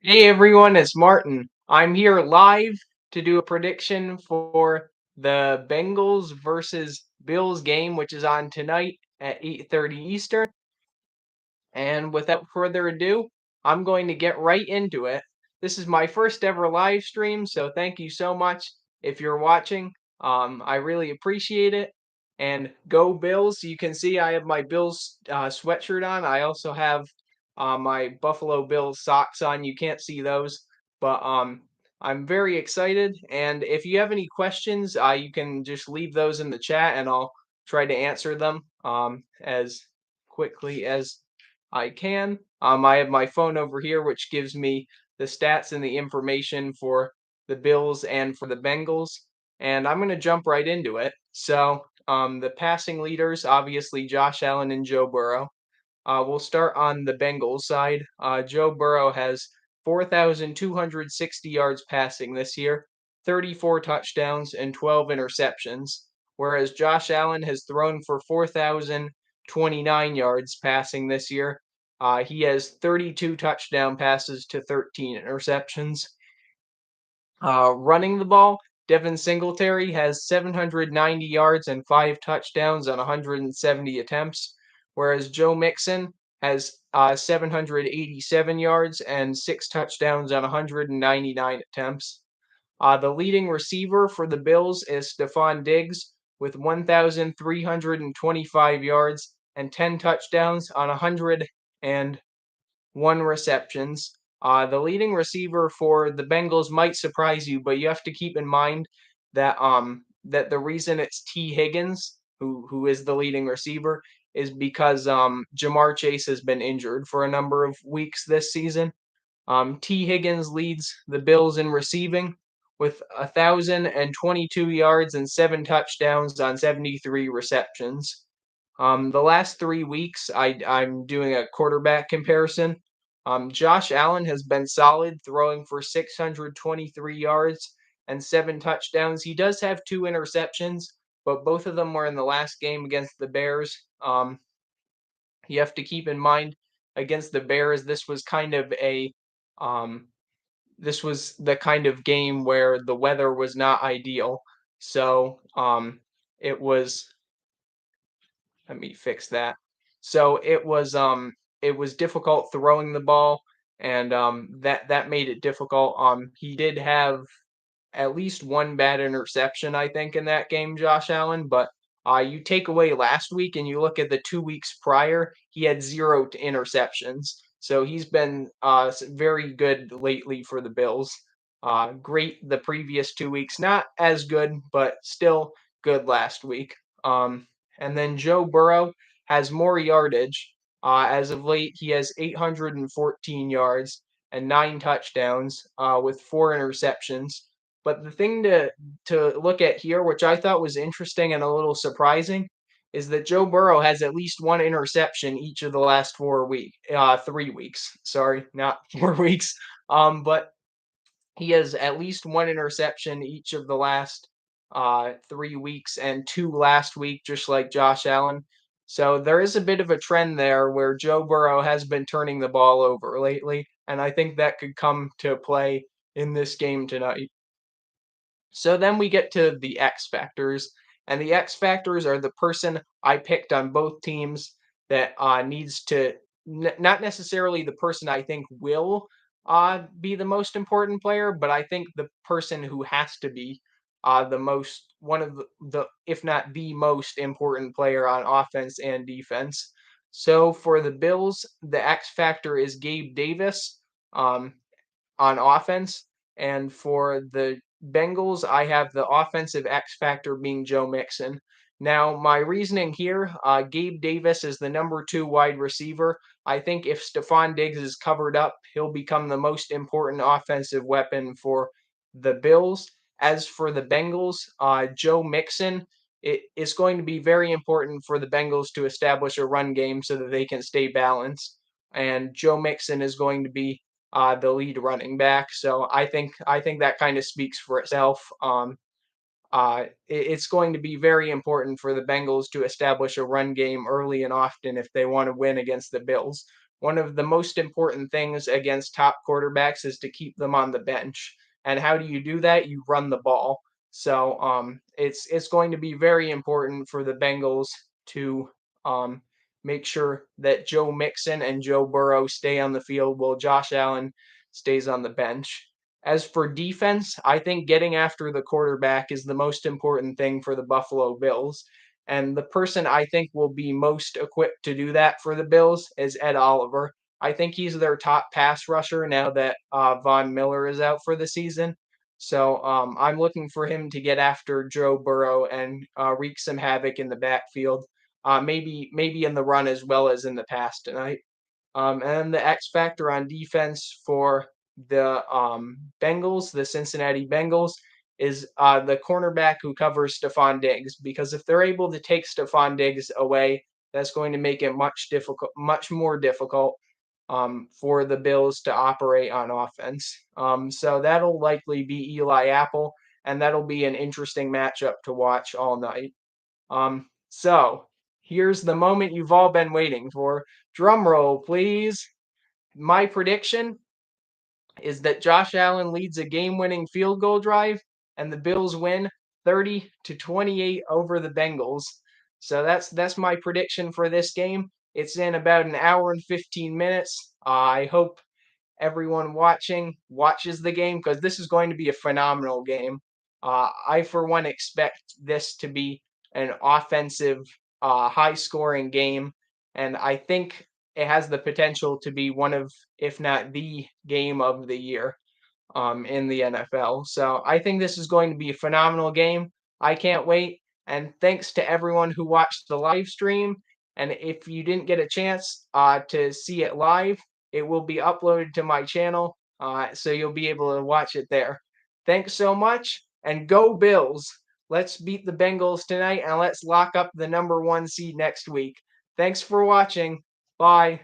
Hey everyone, it's Martin. I'm here live to do a prediction for the Bengals versus Bills game, which is on tonight at 8:30 Eastern. And without further ado, I'm going to get right into it. This is my first ever live stream, so thank you so much if you're watching. I really appreciate it. And go Bills! You can see I have my Bills sweatshirt on. I also have my Buffalo Bills socks on. You can't see those, but I'm very excited. And if you have any questions, you can just leave those in the chat, and I'll try to answer them as quickly as I can. I have my phone over here, which gives me the stats and the information for the Bills and for the Bengals. And I'm going to jump right into it. So, the passing leaders, obviously Josh Allen and Joe Burrow. We'll start on the Bengals side. Joe Burrow has 4,260 yards passing this year, 34 touchdowns, and 12 interceptions, whereas Josh Allen has thrown for 4,029 yards passing this year. He has 32 touchdown passes to 13 interceptions. Running the ball, Devin Singletary has 790 yards and 5 touchdowns on 170 attempts, whereas Joe Mixon has 787 yards and 6 touchdowns on 199 attempts. The leading receiver for the Bills is Stephon Diggs with 1,325 yards and 10 touchdowns on 101 receptions. The leading receiver for the Bengals might surprise you, but you have to keep in mind that the reason it's T. Higgins who is the leading receiver is because Jamar Chase has been injured for a number of weeks this season. T. Higgins leads the Bills in receiving with 1,022 yards and 7 touchdowns on 73 receptions. The last 3 weeks, I'm doing a quarterback comparison. Josh Allen has been solid, throwing for 623 yards and 7 touchdowns. He does have 2 interceptions, but both of them were in the last game against the Bears. You have to keep in mind against the Bears, um, this was the kind of game where the weather was not ideal. So it was let me fix that. So it was difficult throwing the ball, and that made it difficult. He did have at least one bad interception, I think, in that game, Josh Allen. But you take away last week and you look at the 2 weeks prior, he had zero interceptions. So he's been very good lately for the Bills. Great the previous 2 weeks, not as good, but still good last week. And then Joe Burrow has more yardage. As of late, he has 814 yards and 9 touchdowns with 4 interceptions. But the thing to look at here, which I thought was interesting and a little surprising, is that Joe Burrow has at least one interception each of the last 3 weeks. Sorry, not 4 weeks. But he has at least one interception each of the last 3 weeks and two last week, just like Josh Allen. So there is a bit of a trend there where Joe Burrow has been turning the ball over lately, and I think that could come to play in this game tonight. So then we get to the X factors, and the X factors are the person I picked on both teams that needs to not necessarily the person I think will be the most important player, but I think the person who has to be the most one of the if not the most important player on offense and defense. So for the Bills, the X factor is Gabe Davis. On offense. And for the Bengals, I have the offensive X factor being Joe Mixon. Now, my reasoning here, Gabe Davis is the number 2 wide receiver. I think if Stephon Diggs is covered up, he'll become the most important offensive weapon for the Bills. As for the Bengals, Joe Mixon, it is going to be very important for the Bengals to establish a run game so that they can stay balanced. And Joe Mixon is going to be the lead running back. So I think that kind of speaks for itself. It's going to be very important for the Bengals to establish a run game early and often if they want to win against the Bills. one of the most important things against top quarterbacks is to keep them on the bench. And how do you do that? You run the ball. So it's going to be very important for the Bengals to make sure that Joe Mixon and Joe Burrow stay on the field while Josh Allen stays on the bench. As for defense, I think getting after the quarterback is the most important thing for the Buffalo Bills. And the person I think will be most equipped to do that for the Bills is Ed Oliver. I think he's their top pass rusher now that Von Miller is out for the season. So I'm looking for him to get after Joe Burrow and wreak some havoc in the backfield. Maybe in the run as well as in the pass tonight. And the X factor on defense for the Bengals, the Cincinnati Bengals, is the cornerback who covers Stephon Diggs. Because if they're able to take Stephon Diggs away, that's going to make it much more difficult for the Bills to operate on offense. So that'll likely be Eli Apple, and that'll be an interesting matchup to watch all night. So here's the moment you've all been waiting for. Drum roll, please. My prediction is that Josh Allen leads a game-winning field goal drive and the Bills win 30-28 over the Bengals. So that's my prediction for this game. It's in about an hour and 15 minutes. I hope everyone watching watches the game because this is going to be a phenomenal game. I, for one, expect this to be an offensive, high scoring game. And I think it has the potential to be one of, if not the game of the year in the NFL. So I think this is going to be a phenomenal game. I can't wait. And thanks to everyone who watched the live stream. And if you didn't get a chance to see it live, it will be uploaded to my channel. So you'll be able to watch it there. Thanks so much. And go Bills. Let's beat the Bengals tonight and let's lock up the number 1 seed next week. Thanks for watching. Bye.